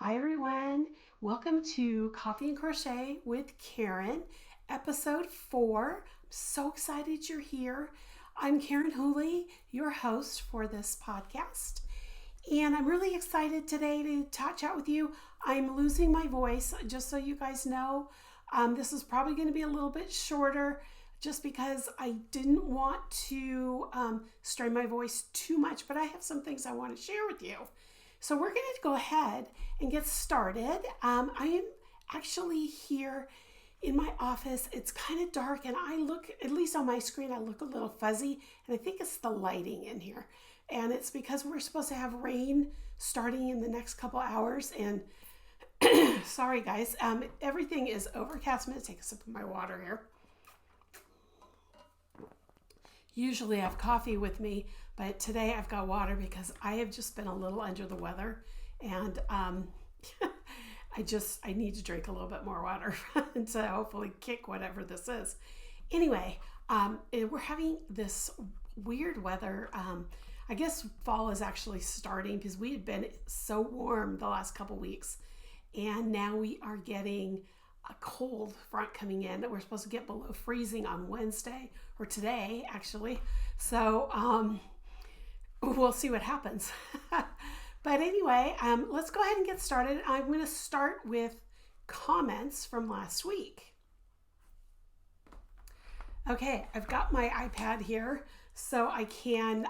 Hi everyone, welcome to Coffee and Crochet with Karen, episode 4. I'm so excited you're here. I'm Karen Whooley, your host for this podcast, and I'm really excited today to chat with you. I'm losing my voice, just so you guys know. This is probably going to be a little bit shorter just because I didn't want to strain my voice too much, but I have some things I want to share with you. So we're going to go ahead and get started. I am actually here in my office. It's kind of dark and I look, at least on my screen, I look a little fuzzy, and I think it's the lighting in here. And it's because we're supposed to have rain starting in the next couple hours. And sorry guys, everything is overcast. I'm going to take a sip of my water here. Usually I have coffee with me, but today I've got water because I have just been a little under the weather, and I need to drink a little bit more water to hopefully kick whatever this is. Anyway, we're having this weird weather. I guess fall is actually starting because we had been so warm the last couple weeks, and now we are getting a cold front coming in that we're supposed to get below freezing on Wednesday, or today actually. So we'll see what happens. But anyway, let's go ahead and get started. I'm going to start with comments from last week. Okay, I've got my iPad here so I can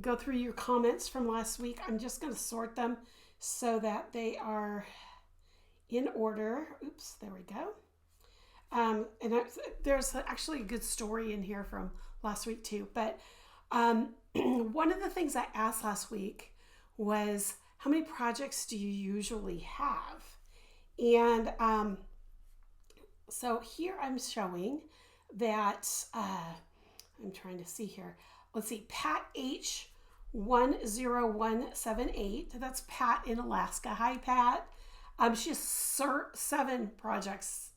go through your comments from last week. I'm just going to sort them so that they are in order. Oops, there we go. And there's actually a good story in here from last week too. But one of the things I asked last week was, how many projects do you usually have? And so here I'm showing that, I'm trying to see here. Let's see, Pat H 10178. That's Pat in Alaska. Hi, Pat. She has 7 projects.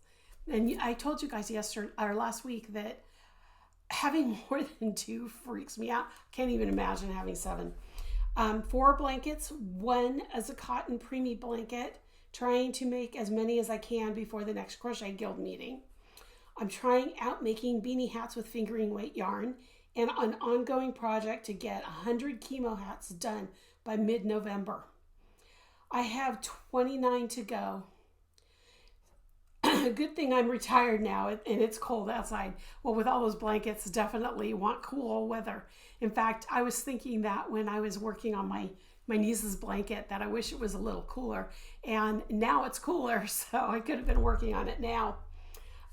And I told you guys last week that having more than 2 freaks me out. Can't even imagine having 7. 4 blankets, 1 as a cotton preemie blanket, trying to make as many as I can before the next Crochet Guild meeting. I'm trying out making beanie hats with fingering weight yarn, and an ongoing project to get 100 chemo hats done by mid-November. I have 29 to go. Good thing I'm retired now and it's cold outside. Well, with all those blankets, definitely want cool weather. In fact, I was thinking that when I was working on my niece's blanket, that I wish it was a little cooler. And now it's cooler, so I could have been working on it now.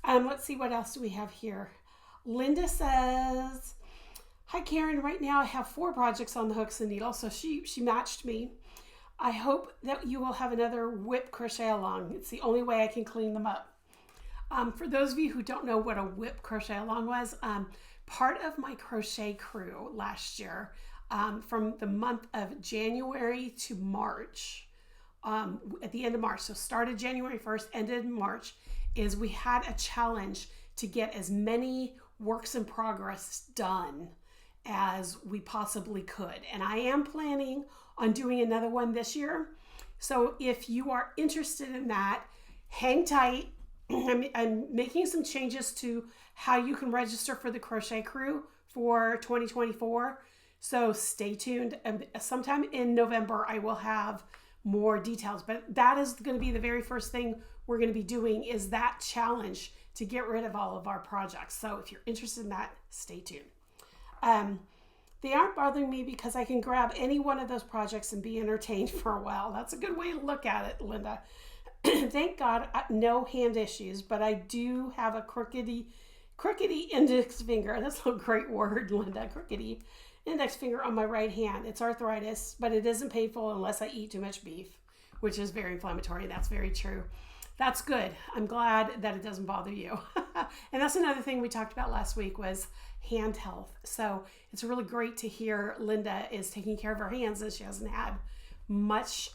Let's see, what else do we have here? Linda says, hi Karen, right now I have 4 projects on the hooks and needle, so she matched me. I hope that you will have another whip crochet along. It's the only way I can clean them up. For those of you who don't know what a whip crochet along was, part of my crochet crew last year, from the month of January to March, at the end of March, so started January 1st, ended in March, is we had a challenge to get as many works in progress done as we possibly could. And I am planning on doing another one this year. So if you are interested in that, hang tight. I'm making some changes to how you can register for the crochet crew for 2024. So stay tuned. Sometime in November, I will have more details, but that is going to be the very first thing we're going to be doing, is that challenge to get rid of all of our projects. So if you're interested in that, stay tuned. They aren't bothering me because I can grab any one of those projects and be entertained for a while. That's a good way to look at it, Linda. Thank God, no hand issues, but I do have a crookedy index finger. That's a great word, Linda. Crookedy index finger on my right hand. It's arthritis, but it isn't painful unless I eat too much beef, which is very inflammatory. That's very true. That's good. I'm glad that it doesn't bother you. And that's another thing we talked about last week, was hand health. So it's really great to hear Linda is taking care of her hands and she hasn't had much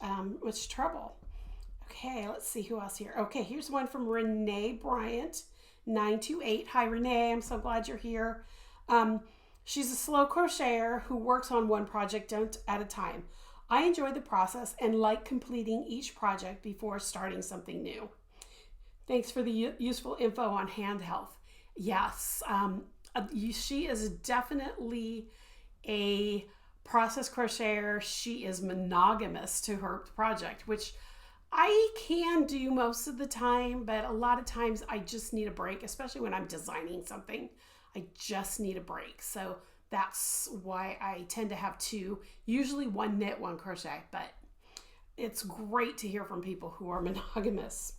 trouble. Okay, let's see who else here. Okay, here's one from Renee Bryant, 928. Hi, Renee. I'm so glad you're here. She's a slow crocheter who works on one project at a time. I enjoy the process and like completing each project before starting something new. Thanks for the useful info on hand health. Yes, she is definitely a process crocheter. She is monogamous to her project, which I can do most of the time, but a lot of times I just need a break, especially when I'm designing something. I just need a break. So that's why I tend to have two, usually one knit, one crochet, but it's great to hear from people who are monogamous.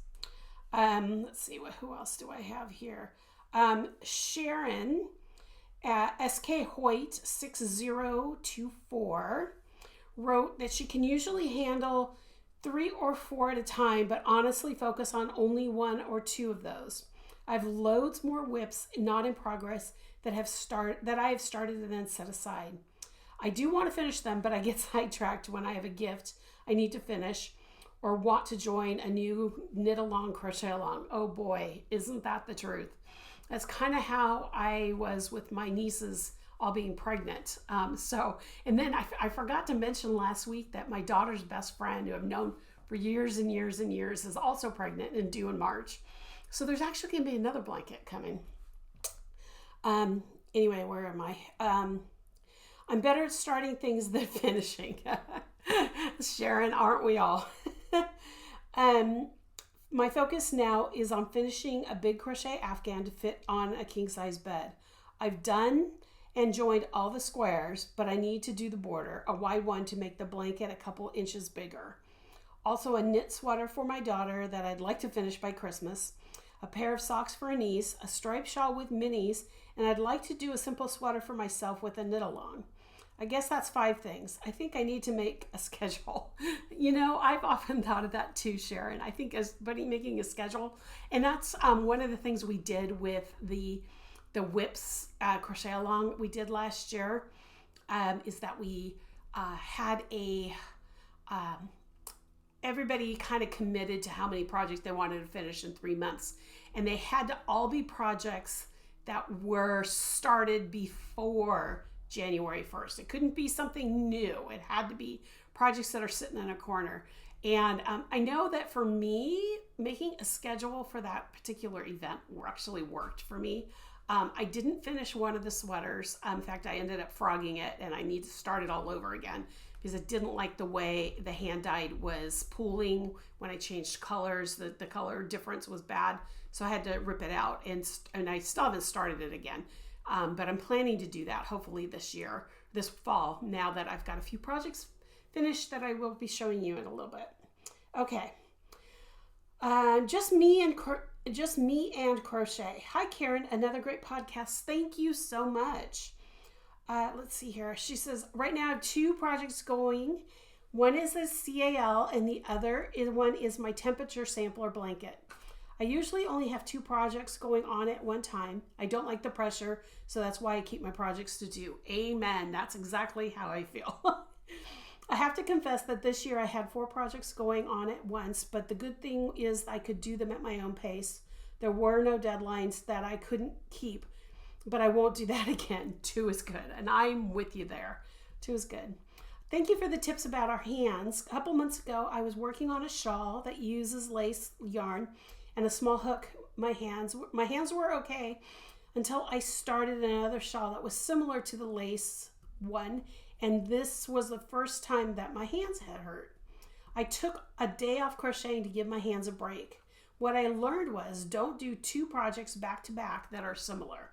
Let's see, who else do I have here? Sharon, SK Hoyt 6024, wrote that she can usually handle 3 or 4 at a time, but honestly focus on only 1 or 2 of those. I have loads more whips not in progress that I have started and then set aside. I do want to finish them, but I get sidetracked when I have a gift I need to finish or want to join a new knit along, crochet along. Oh boy, isn't that the truth? That's kind of how I was with my nieces all being pregnant. And then I forgot to mention last week that my daughter's best friend, who I've known for years and years and years, is also pregnant and due in March. So there's actually going to be another blanket coming. Anyway, where am I? I'm better at starting things than finishing. Sharon, aren't we all? My focus now is on finishing a big crochet afghan to fit on a king size bed. I've done and joined all the squares, but I need to do the border, a wide one, to make the blanket a couple inches bigger. Also a knit sweater for my daughter that I'd like to finish by Christmas, a pair of socks for a niece, a striped shawl with minis, and I'd like to do a simple sweater for myself with a knit along. I guess that's 5 things. I think I need to make a schedule. I've often thought of that too, Sharon. I think making a schedule, and that's one of the things we did with the whips crochet along we did last year, is that we had everybody kind of committed to how many projects they wanted to finish in 3 months, and they had to all be projects that were started before January 1st. It couldn't be something new. It had to be projects that are sitting in a corner. And I know that for me, making a schedule for that particular event actually worked for me. I didn't finish one of the sweaters. In fact, I ended up frogging it, and I need to start it all over again because I didn't like the way the hand dyed was pooling when I changed colors. The color difference was bad, so I had to rip it out, and I still haven't started it again. But I'm planning to do that hopefully this fall, now that I've got a few projects finished that I will be showing you in a little bit. Okay. Just me and crochet. Hi, Karen. Another great podcast. Thank you so much. Let's see here. She says, right now I have 2 projects going. One is a CAL and the other one is my temperature sampler blanket. I usually only have 2 projects going on at one time. I don't like the pressure, so that's why I keep my projects to 2. Amen. That's exactly how I feel. I have to confess that this year I had 4 projects going on at once, but the good thing is I could do them at my own pace. There were no deadlines that I couldn't keep, but I won't do that again. 2 is good, and I'm with you there. 2 is good. Thank you for the tips about our hands. A couple months ago, I was working on a shawl that uses lace yarn and a small hook. My hands were okay until I started another shawl that was similar to the lace one, and this was the first time that my hands had hurt. I took a day off crocheting to give my hands a break. What I learned was don't do 2 projects back to back that are similar.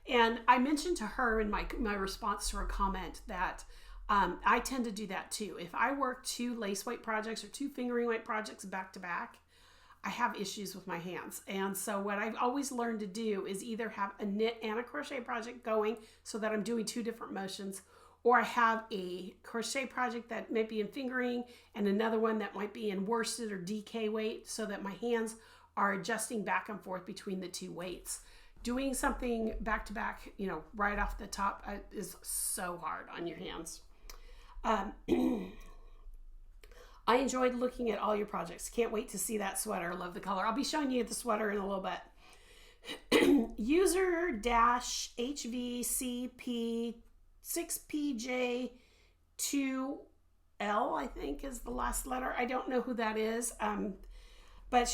And I mentioned to her in my response to her comment that I tend to do that too. If I work 2 lace weight projects or 2 fingering weight projects back to back, I have issues with my hands. And so what I've always learned to do is either have a knit and a crochet project going so that I'm doing 2 different motions, or I have a crochet project that might be in fingering and another one that might be in worsted or DK weight, so that my hands are adjusting back and forth between the 2 weights. Doing something back to back, right off the top is so hard on your hands. I enjoyed looking at all your projects. Can't wait to see that sweater. Love the color. I'll be showing you the sweater in a little bit. User-HVCP6PJ2 L, I think, is the last letter. I don't know who that is. But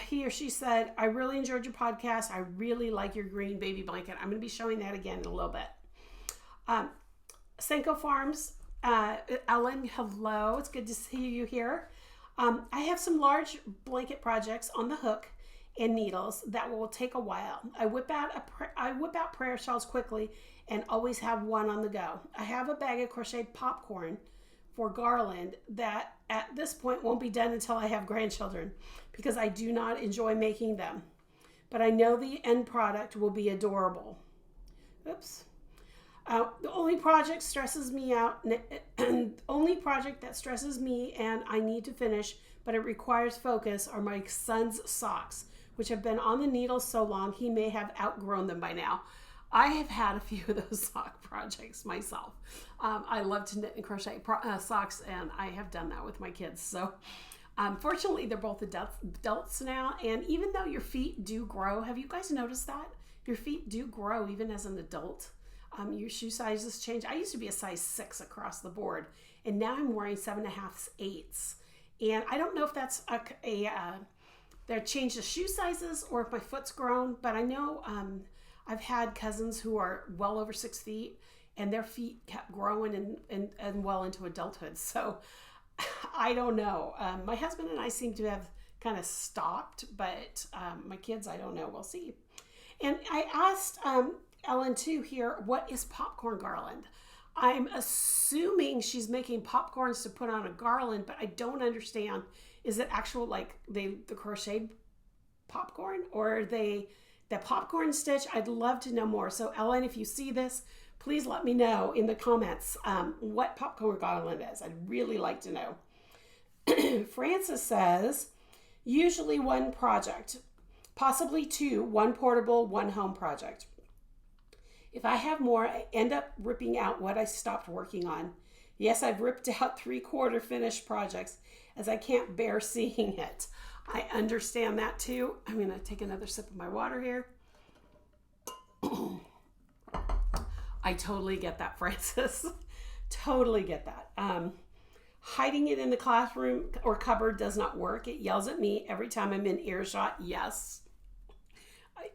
he or she said, I really enjoyed your podcast. I really like your green baby blanket. I'm going to be showing that again in a little bit. Senko Farms, Ellen, hello. It's good to see you here. I have some large blanket projects on the hook and needles that will take a while. I whip out prayer shawls quickly and always have one on the go. I have a bag of crocheted popcorn for garland that at this point won't be done until I have grandchildren because I do not enjoy making them. But I know the end product will be adorable. Oops. The only project stresses me out, only project that stresses me and I need to finish, but it requires focus, are my son's socks, which have been on the needle so long he may have outgrown them by now. I have had a few of those sock projects myself. I love to knit and crochet socks, and I have done that with my kids. So fortunately, they're both adults now, and even though your feet do grow, have you guys noticed that? Your feet do grow even as an adult. Your shoe sizes change. I used to be a size 6 across the board, and now I'm wearing 7.5s, 8s. And I don't know if that's they've changed the shoe sizes or if my foot's grown, but I know I've had cousins who are well over 6 feet, and their feet kept growing and well into adulthood. So I don't know. My husband and I seem to have kind of stopped, but my kids, I don't know. We'll see. And I asked Ellen too here, what is popcorn garland? I'm assuming she's making popcorns to put on a garland, but I don't understand. Is it actual like the crocheted popcorn, or are they the popcorn stitch? I'd love to know more. So Ellen, if you see this, please let me know in the comments what popcorn garland is. I'd really like to know. Frances says, usually one project, possibly two, one portable, one home project. If I have more, I end up ripping out what I stopped working on. Yes, I've ripped out 3/4 finished projects as I can't bear seeing it. I understand that too. I'm going to take another sip of my water here. I totally get that, Frances. Totally get that. Hiding it in the classroom or cupboard does not work. It yells at me every time I'm in earshot. Yes.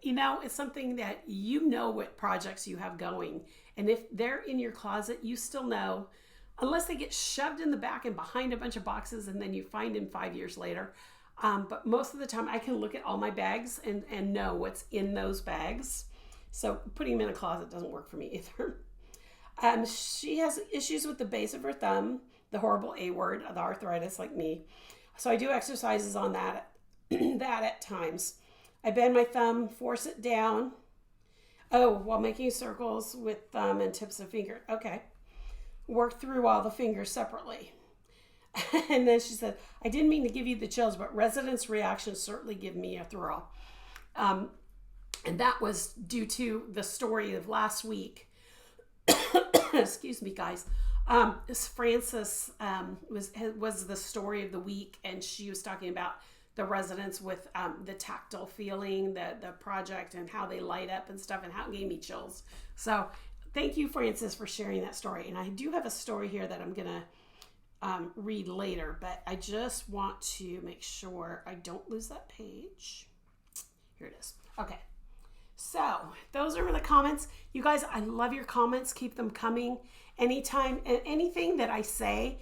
You know, it's something that you know what projects you have going. And if they're in your closet, you still know, unless they get shoved in the back and behind a bunch of boxes and then you find them 5 years later. But most of the time I can look at all my bags and know what's in those bags. So putting them in a closet doesn't work for me either. She has issues with the base of her thumb, the horrible A word, the arthritis like me. So I do exercises on that at times. I bend my thumb, force it down. Oh, while making circles with thumb and tips of finger. Okay. Work through all the fingers separately. And then she said, I didn't mean to give you the chills, but residents' reactions certainly give me a thrill. And that was due to the story of last week. Excuse me, guys. Frances was the story of the week, and she was talking about the residents with the tactile feeling, the project, and how they light up and stuff, and how it gave me chills. So thank you, Frances, for sharing that story. And I do have a story here that I'm going to read later, but I just want to make sure I don't lose that page. Here it is. Okay. So those are the comments. You guys, I love your comments. Keep them coming. Anytime, anything that I say,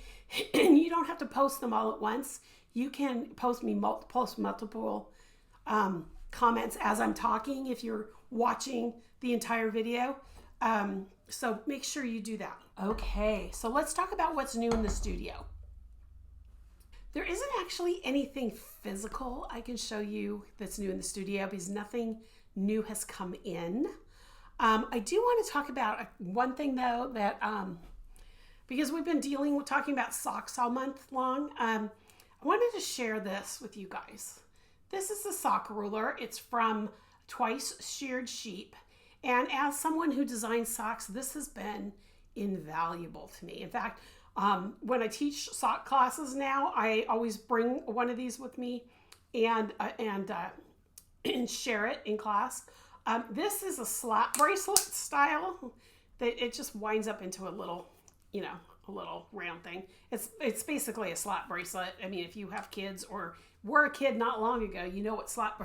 and you don't have to post them all at once. You can post multiple comments as I'm talking if you're watching the entire video. So make sure you do that. Okay, so let's talk about what's new in the studio. There isn't actually anything physical I can show you that's new in the studio because nothing new has come in. I do want to talk about one thing though that, because we've been talking about socks all month long, I wanted to share this with you guys. This is the sock ruler. It's from Twice Sheared Sheep. And as someone who designs socks, this has been invaluable to me. In fact, when I teach sock classes now, I always bring one of these with me and share it in class. This is a slap bracelet style that it just winds up into a little little round thing. It's basically a slap bracelet. I mean, if you have kids or were a kid not long ago, you know what slap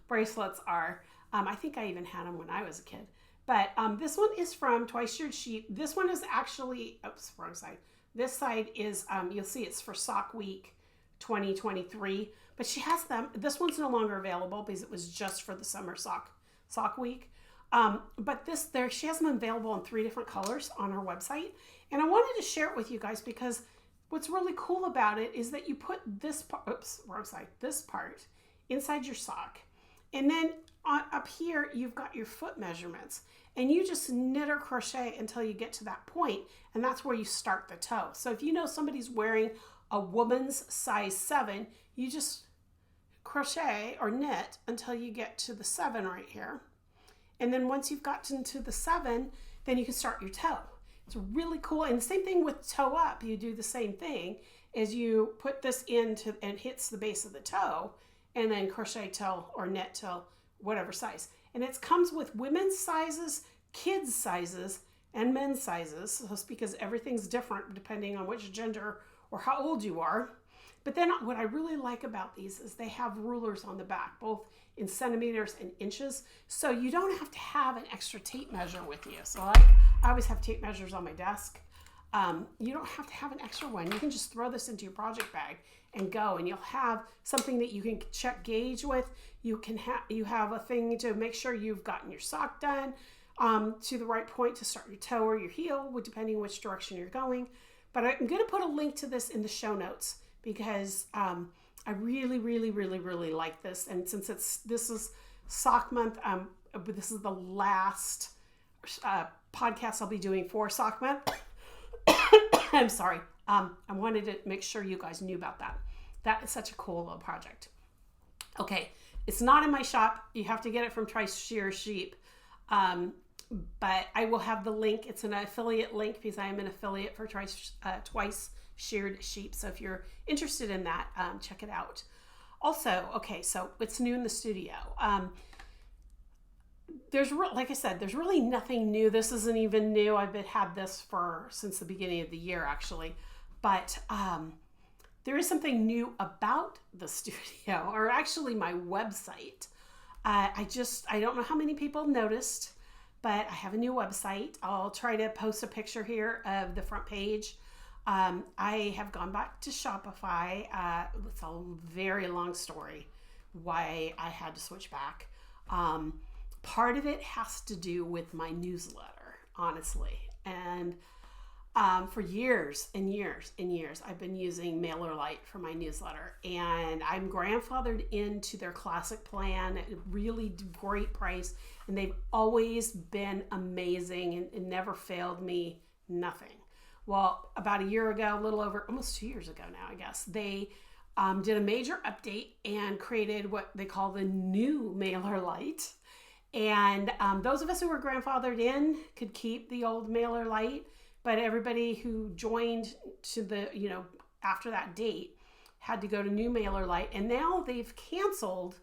bracelets are. I think I even had them when I was a kid. But this one is from Twice Sheared Sheep. This one is actually, oops, wrong side. This side is, you'll see it's for Sock Week 2023. But she has them. This one's no longer available because it was just for the summer sock week. But she has them available in 3 different colors on her website. And I wanted to share it with you guys because what's really cool about it is that you put this part, oops, wrong side, this part inside your sock. And then up here, you've got your foot measurements. And you just knit or crochet until you get to that point, and that's where you start the toe. So if you know somebody's wearing a woman's size 7, you just crochet or knit until you get to the 7 right here. And then once you've gotten to the 7, then you can start your toe. It's really cool. And the same thing with toe up. You do the same thing as you put this into and hits the base of the toe, and then crochet till or knit till whatever size. And it comes with women's sizes, kids sizes, and men's sizes. So it's because everything's different depending on which gender or how old you are. But then what I really like about these is they have rulers on the back, both in centimeters and inches. So you don't have to have an extra tape measure with you. So I always have tape measures on my desk. You don't have to have an extra one. You can just throw this into your project bag and go, and you'll have something that you can check gauge with. You have a thing to make sure you've gotten your sock done to the right point to start your toe or your heel, depending on which direction you're going. But I'm going to put a link to this in the show notes because I really, really, really, really like this. And since this is Sock Month, this is the last podcast I'll be doing for Sock Month. I'm sorry. I wanted to make sure you guys knew about that. That is such a cool little project. Okay, it's not in my shop. You have to get it from Twice Sheared Sheep. But I will have the link. It's an affiliate link because I am an affiliate for Twice Sheared Sheep. So if you're interested in that, check it out. Also, okay, so it's new in the studio. Like I said, there's really nothing new. This isn't even new. I've had this since the beginning of the year, actually. But there is something new about the studio, or actually my website. I don't know how many people noticed, but I have a new website. I'll try to post a picture here of the front page. I have gone back to Shopify. It's a very long story why I had to switch back. Part of it has to do with my newsletter, honestly. And for years and years and years, I've been using MailerLite for my newsletter. And I'm grandfathered into their classic plan at a really great price. And they've always been amazing and never failed me, nothing. Well, about a year ago, a little over, almost 2 years ago now, I guess, they did a major update and created what they call the new MailerLite. And those of us who were grandfathered in could keep the old MailerLite, but everybody who joined to the, after that date had to go to new MailerLite. And now they've canceled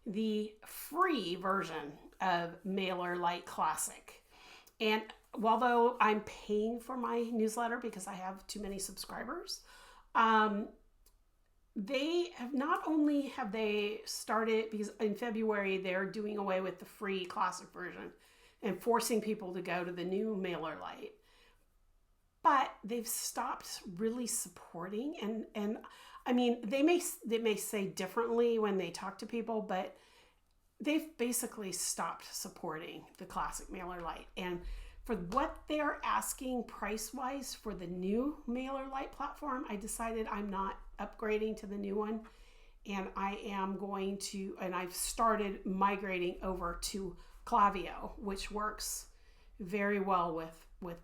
the free version of MailerLite Classic. And although I'm paying for my newsletter because I have too many subscribers, they have not only have they started, because in February they're doing away with the free classic version and forcing people to go to the new MailerLite, but they've stopped really supporting. And I mean, they may say differently when they talk to people, but they've basically stopped supporting the classic MailerLite. And for what they're asking price-wise for the new MailerLite platform, I decided I'm not upgrading to the new one. And I am going to, and I've started migrating over to Klaviyo, which works very well with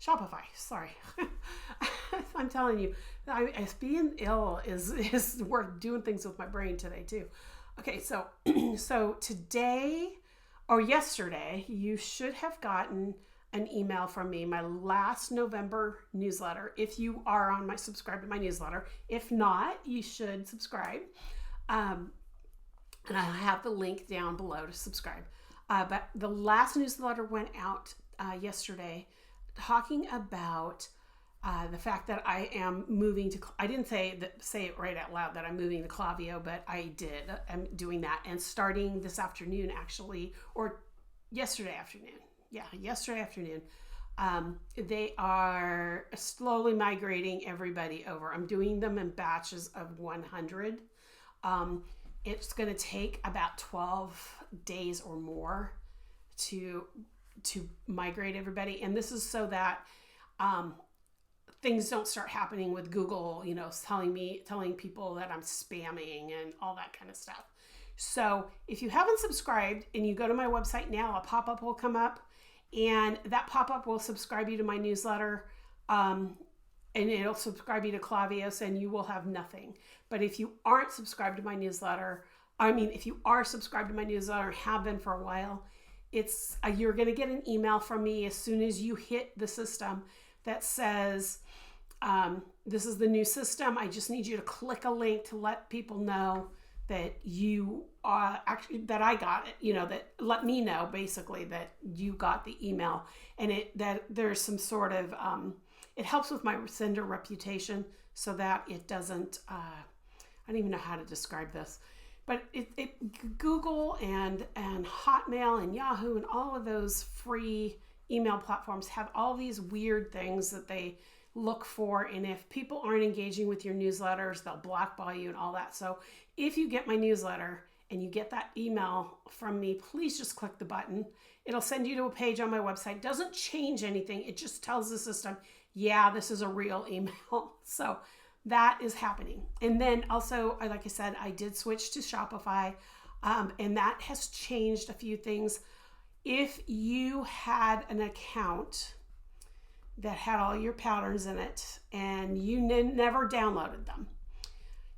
Shopify. Sorry. I'm telling you, being ill is worth doing things with my brain today too. Okay, so today or yesterday, you should have gotten an email from me, my last November newsletter, if you are subscribed to my newsletter. If not, you should subscribe. And I have the link down below to subscribe. But the last newsletter went out yesterday talking about the fact that I am moving to, I didn't say it right out loud that I'm moving to Klaviyo, but I did. I'm doing that, and starting this afternoon actually, or yesterday afternoon. Yeah, yesterday afternoon. They are slowly migrating everybody over. I'm doing them in batches of 100. It's going to take about 12 days or more to migrate everybody. And this is so that things don't start happening with Google, telling people that I'm spamming and all that kind of stuff. So if you haven't subscribed and you go to my website now, a pop-up will come up, and that pop-up will subscribe you to my newsletter, and it'll subscribe you to Klaviyo, and you will have nothing. But if you aren't subscribed to my newsletter, if you are subscribed to my newsletter, have been for a while, you're going to get an email from me as soon as you hit the system that says, this is the new system. I just need you to click a link to let people know that you that I got it, that let me know basically that you got the email, and that there's some sort of, it helps with my sender reputation so that it doesn't, I don't even know how to describe this, but Google and Hotmail and Yahoo and all of those free email platforms have all these weird things that they look for, and if people aren't engaging with your newsletters, they'll blackball you and all that. So if you get my newsletter and you get that email from me, please just click the button. It'll send you to a page on my website. It doesn't change anything. It just tells the system, yeah, this is a real email. So that is happening. And then also, like I said, I did switch to Shopify, and that has changed a few things. If you had an account that had all your patterns in it and you never downloaded them,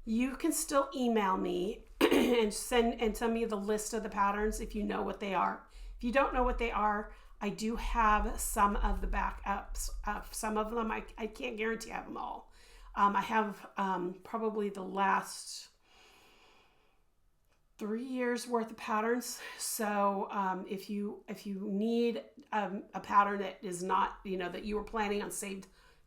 you can still email me and send me the list of the patterns if you know what they are. If you don't know what they are, I do have some of the backups. Some of them, I can't guarantee I have them all. I have probably the last 3 years worth of patterns. So if you need a pattern that is not, that you were planning on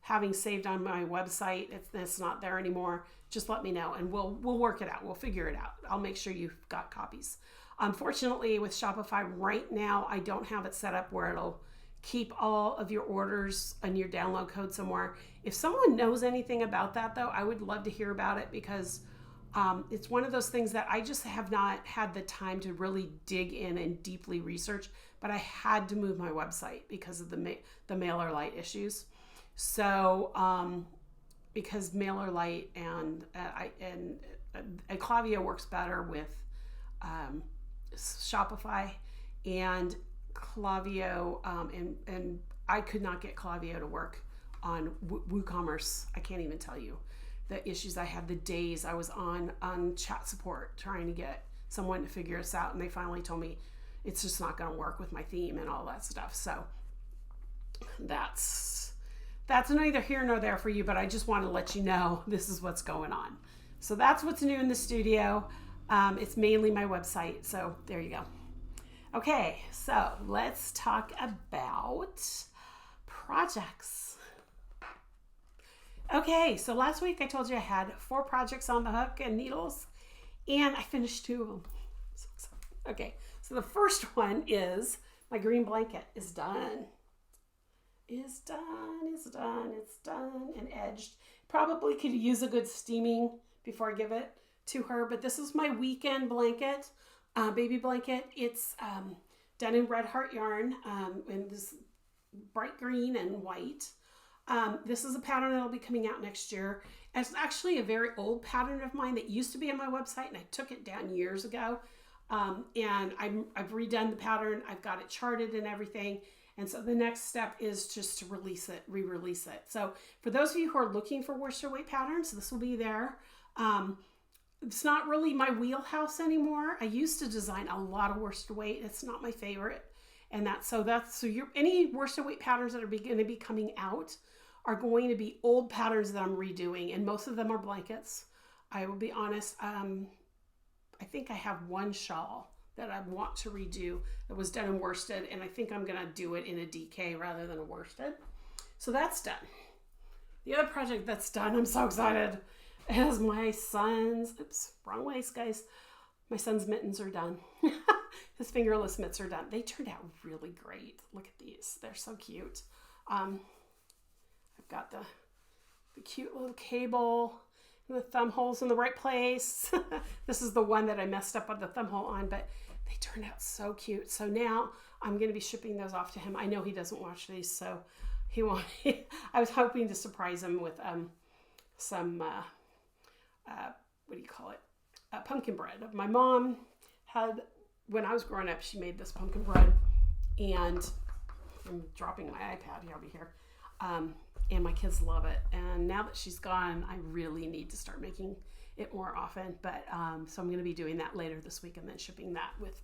having saved on my website, it's not there anymore, just let me know and we'll work it out. We'll figure it out. I'll make sure you've got copies. Unfortunately, with Shopify right now, I don't have it set up where it'll keep all of your orders and your download code somewhere. If someone knows anything about that, though, I would love to hear about it, because it's one of those things that I just have not had the time to really dig in and deeply research, but I had to move my website because of the MailerLite issues. So because MailerLite and Klaviyo works better with Shopify and Klaviyo, and I could not get Klaviyo to work on WooCommerce. I can't even tell you the issues I had, the days I was on chat support trying to get someone to figure us out, and they finally told me it's just not going to work with my theme and all that stuff. So that's neither here nor there for you, but I just want to let you know this is what's going on. So that's what's new in the studio. It's mainly my website, so there you go. Okay, so let's talk about projects. Okay, so last week I told you I had 4 projects on the hook and needles, and I finished 2 of them. So excited. Okay, so the first one is my green blanket is done. It's done and edged. Probably could use a good steaming before I give it to her, but this is my weekend blanket, baby blanket. It's done in red heart yarn, in this bright green and white. This is a pattern that'll be coming out next year. It's actually a very old pattern of mine that used to be on my website, and I took it down years ago. And I've redone the pattern. I've got it charted and everything. And so the next step is just to re-release it. So for those of you who are looking for worsted weight patterns, this will be there. It's not really my wheelhouse anymore. I used to design a lot of worsted weight. It's not my favorite. And any worsted weight patterns that are going to be coming out are going to be old patterns that I'm redoing, and most of them are blankets. I will be honest. I think I have one shawl that I want to redo that was done in worsted, and I think I'm going to do it in a DK rather than a worsted. So that's done. The other project that's done, I'm so excited, is my son's, oops, wrong ways, guys. My son's mittens are done. His fingerless mitts are done. They turned out really great. Look at these. They're so cute. I've got the cute little cable and the thumb holes in the right place. This is the one that I messed up on the thumb hole on, but they turned out so cute. So now I'm going to be shipping those off to him. I know he doesn't watch these, so he won't. I was hoping to surprise him with some, what do you call it? Pumpkin bread. My mom had, when I was growing up, she made this pumpkin bread, and I'm dropping my iPad here over here. And my kids love it. And now that she's gone, I really need to start making it more often. But so I'm going to be doing that later this week and then shipping that with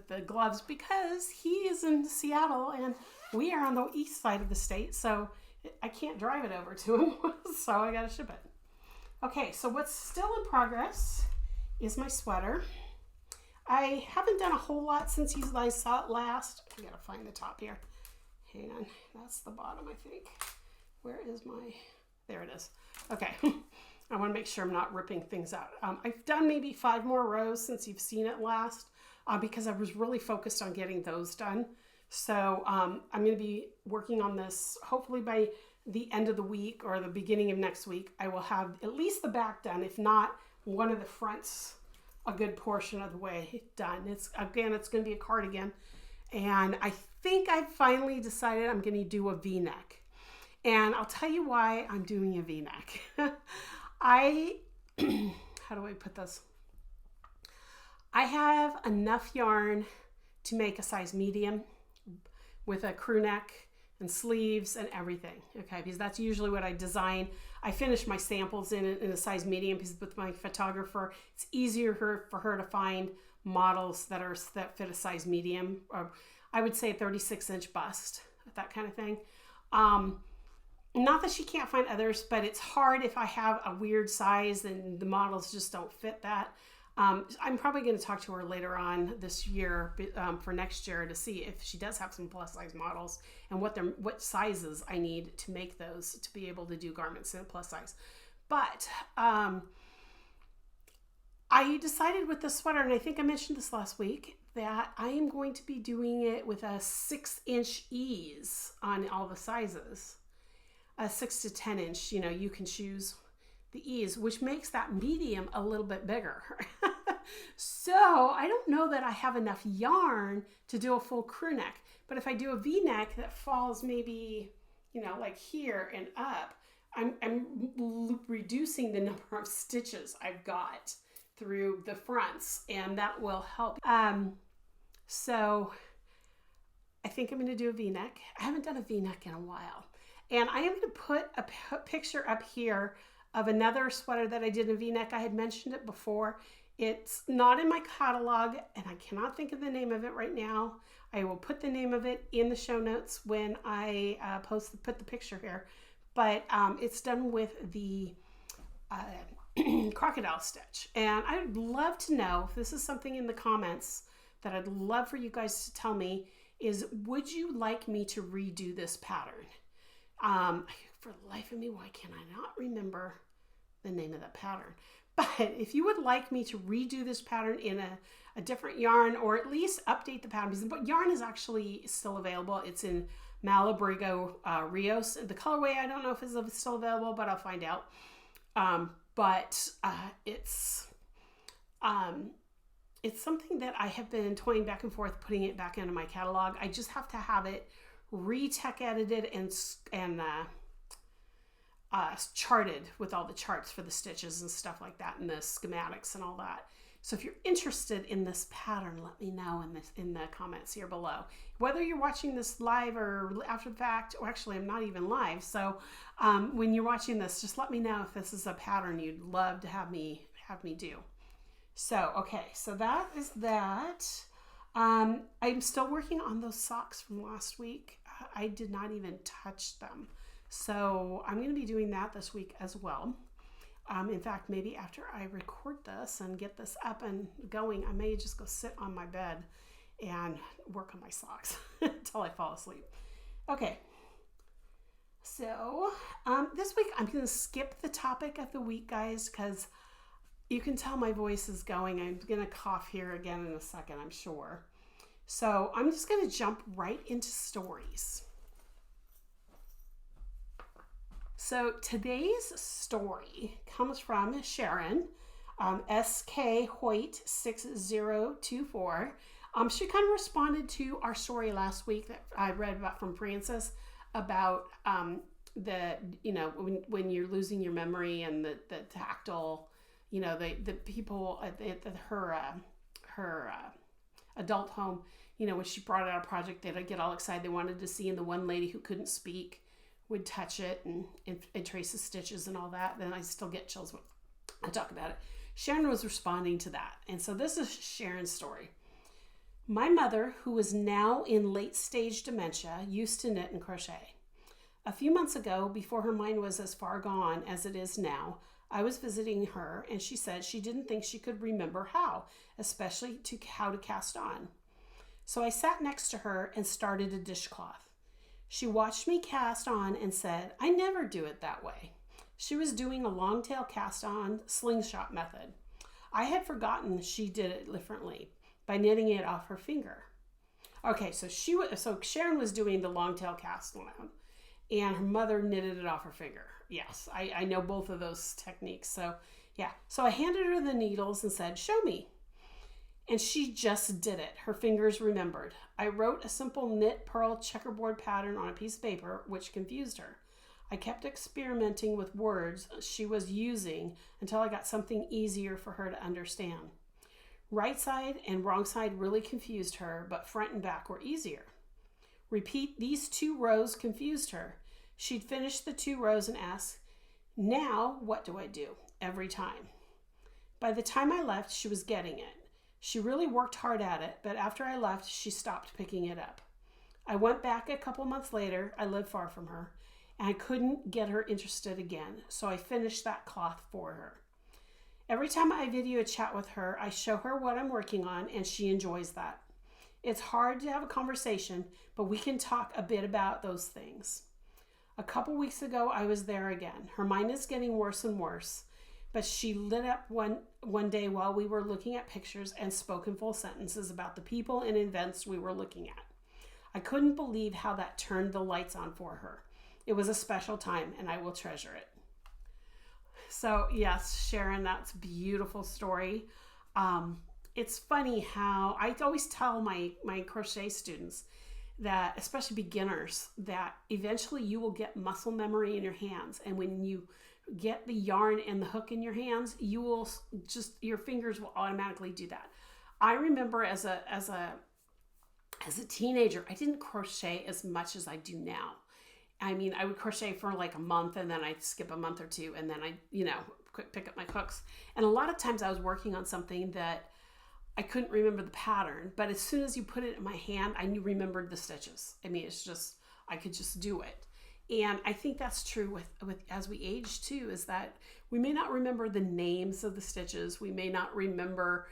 the gloves, because he is in Seattle and we are on the east side of the state. So I can't drive it over to him. So I got to ship it. Okay, so what's still in progress is my sweater. I haven't done a whole lot since you guys saw it last. I got to find the top here. Hang on, that's the bottom, I think. Where is my, there it is. Okay, I want to make sure I'm not ripping things out. I've done maybe 5 more rows since you've seen it last, because I was really focused on getting those done. So I'm going to be working on this hopefully by the end of the week or the beginning of next week. I will have at least the back done, if not one of the fronts a good portion of the way done. It's going to be a cardigan. And I think I've finally decided I'm going to do a V-neck. And I'll tell you why I'm doing a V-neck. How do I put this? I have enough yarn to make a size medium with a crew neck and sleeves and everything. Okay, because that's usually what I design. I finish my samples in a size medium because with my photographer, it's easier for her to find models that fit a size medium, or I would say a 36-inch bust, that kind of thing. Not that she can't find others, but it's hard if I have a weird size and the models just don't fit that. I'm probably going to talk to her later on this year for next year to see if she does have some plus size models and what sizes I need to make those to be able to do garments in a plus size. But I decided with the sweater, and I think I mentioned this last week, that I am going to be doing it with a 6-inch ease on all the sizes. A 6 to 10 inch, you can choose the ease, which makes that medium a little bit bigger. So I don't know that I have enough yarn to do a full crew neck, but if I do a V-neck that falls maybe, like here and up, I'm reducing the number of stitches I've got through the fronts, and that will help. So I think I'm going to do a V-neck. I haven't done a V-neck in a while. And I am going to put a picture up here of another sweater that I did in a V-neck. I had mentioned it before. It's not in my catalog, and I cannot think of the name of it right now. I will put the name of it in the show notes when I put the picture here. But it's done with the crocodile stitch. And I'd love to know if this is something in the comments that I'd love for you guys to tell me is, would you like me to redo this pattern? For the life of me, why can I not remember the name of that pattern? But if you would like me to redo this pattern in a different yarn, or at least update the pattern, because the yarn is actually still available. It's in Malabrigo Rios. The colorway, I don't know if it's still available, but I'll find out. It's something that I have been toying back and forth, putting it back into my catalog. I just have to have it re-tech edited and charted with all the charts for the stitches and stuff like that, and the schematics and all that. So if you're interested in this pattern, let me know in the comments here below. Whether you're watching this live or after the fact, or actually I'm not even live, so when you're watching this, just let me know if this is a pattern you'd love to have me do. So okay, so that is that. I'm still working on those socks from last week. I did not even touch them. So I'm going to be doing that this week as well. In fact, maybe after I record this and get this up and going, I may just go sit on my bed and work on my socks until I fall asleep. Okay. So this week I'm going to skip the topic of the week, guys, because you can tell my voice is going. I'm going to cough here again in a second, I'm sure. So I'm just going to jump right into stories. So today's story comes from Sharon, SK Hoyt 6024. She kind of responded to our story last week that I read about from Frances about when you're losing your memory and the tactile, the people at her adult home, when she brought out a project they'd get all excited they wanted to see, and the one lady who couldn't speak would touch it and trace the stitches and all that. Then I still get chills when I talk about it. Sharon was responding to that. And so this is Sharon's story. My mother, who is now in late stage dementia, used to knit and crochet. A few months ago, before her mind was as far gone as it is now, I was visiting her and she said she didn't think she could remember how, especially how to cast on. So I sat next to her and started a dishcloth. She watched me cast on and said, I never do it that way. She was doing a long tail cast on slingshot method. I had forgotten she did it differently by knitting it off her finger. Okay, so Sharon was doing the long tail cast on and her mother knitted it off her finger. Yes, I know both of those techniques. So yeah, so I handed her the needles and said, show me. And she just did it. Her fingers remembered. I wrote a simple knit purl checkerboard pattern on a piece of paper, which confused her. I kept experimenting with words she was using until I got something easier for her to understand. Right side and wrong side really confused her, but front and back were easier. Repeat these 2 rows confused her. She'd finish the 2 rows and ask, now what do I do? Every time. By the time I left, she was getting it. She really worked hard at it, but after I left, she stopped picking it up. I went back a couple months later. I lived far from her, and I couldn't get her interested again, so I finished that cloth for her. Every time I video chat with her, I show her what I'm working on, and she enjoys that. It's hard to have a conversation, but we can talk a bit about those things. A couple weeks ago, I was there again. Her mind is getting worse and worse, but she lit up one day while we were looking at pictures and spoke in full sentences about the people and events we were looking at. I couldn't believe how that turned the lights on for her. It was a special time, and I will treasure it. So yes, Sharon, that's a beautiful story. It's funny how I always tell my crochet students that, especially beginners, that eventually you will get muscle memory in your hands. And when you get the yarn and the hook in your hands, you will your fingers will automatically do that. I remember as a teenager, I didn't crochet as much as I do now. I mean, I would crochet for like a month and then I'd skip a month or two and then I'd, pick up my hooks. And a lot of times I was working on something that I couldn't remember the pattern, but as soon as you put it in my hand, I remembered the stitches. I mean, I could just do it. And I think that's true with as we age too, is that we may not remember the names of the stitches. We may not remember,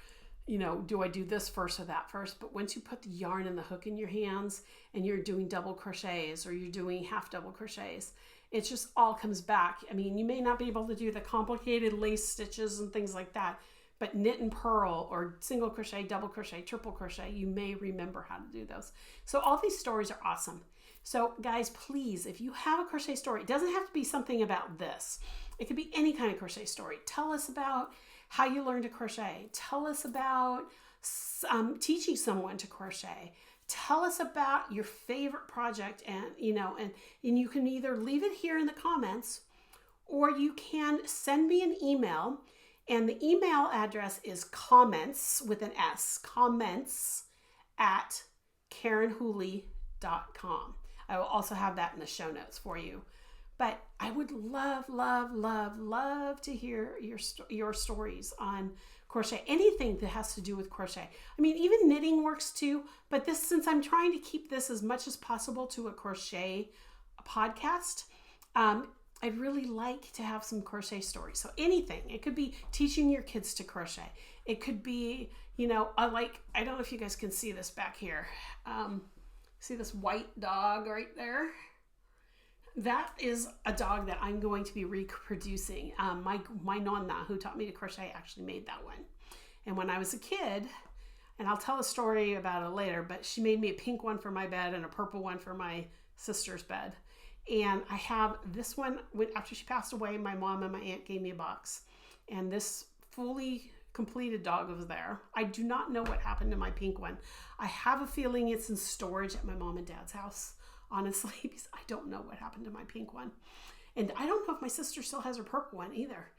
do I do this first or that first? But once you put the yarn and the hook in your hands and you're doing double crochets or you're doing half double crochets, it just all comes back. I mean, you may not be able to do the complicated lace stitches and things like that, but knit and purl or single crochet, double crochet, triple crochet, you may remember how to do those. So all these stories are awesome. So guys, please, if you have a crochet story, it doesn't have to be something about this. It could be any kind of crochet story. Tell us about how you learned to crochet. Tell us about teaching someone to crochet. Tell us about your favorite project, and you can either leave it here in the comments or you can send me an email, and the email address is comments with an S, comments at KarenWhooley.com. I will also have that in the show notes for you. But I would love, love, love, love to hear your stories on crochet. Anything that has to do with crochet. I mean, even knitting works too. But since I'm trying to keep this as much as possible to a crochet podcast, I'd really like to have some crochet stories. So anything. It could be teaching your kids to crochet. It could be, I don't know if you guys can see this back here. See this white dog right there? that is a dog that I'm going to be reproducing. My nonna, who taught me to crochet, actually made that one. And when I was a kid, and I'll tell a story about it later, but she made me a pink one for my bed and a purple one for my sister's bed. And I have this one, after she passed away, my mom and my aunt gave me a box. And this fully completed dog was there. I do not know what happened to my pink one. I have a feeling it's in storage at my mom and dad's house, honestly, because I don't know what happened to my pink one. And I don't know if my sister still has her purple one either.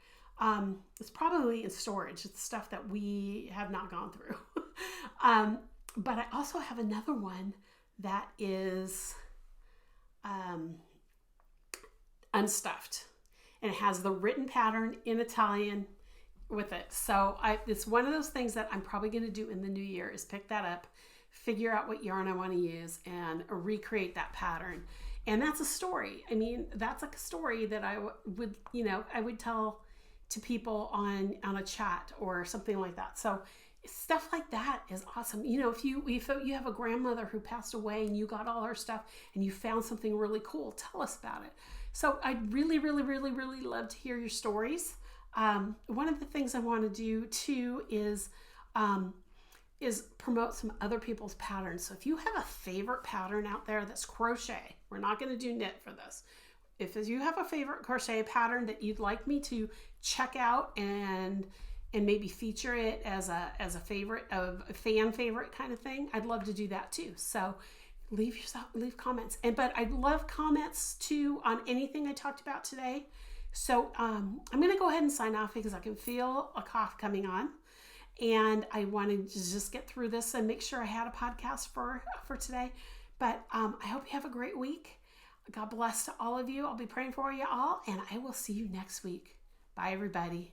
It's probably in storage. It's stuff that we have not gone through. But I also have another one that is unstuffed, and it has the written pattern in Italian with it. So it's one of those things that I'm probably going to do in the new year, is pick that up, figure out what yarn I want to use, and recreate that pattern. And that's a story. I mean, that's like a story that I would tell to people on a chat or something like that. So stuff like that is awesome. If you have a grandmother who passed away and you got all her stuff and you found something really cool, tell us about it. So I'd really, really, really, really love to hear your stories. One of the things I want to do too is promote some other people's patterns. So if you have a favorite pattern out there that's crochet, we're not going to do knit for this. If you have a favorite crochet pattern that you'd like me to check out and maybe feature it as a favorite, of a fan favorite kind of thing, I'd love to do that too. So leave comments. But I'd love comments too on anything I talked about today. So I'm going to go ahead and sign off because I can feel a cough coming on, and I wanted to just get through this and make sure I had a podcast for today. But I hope you have a great week. God bless to all of you. I'll be praying for you all, and I will see you next week. Bye, everybody.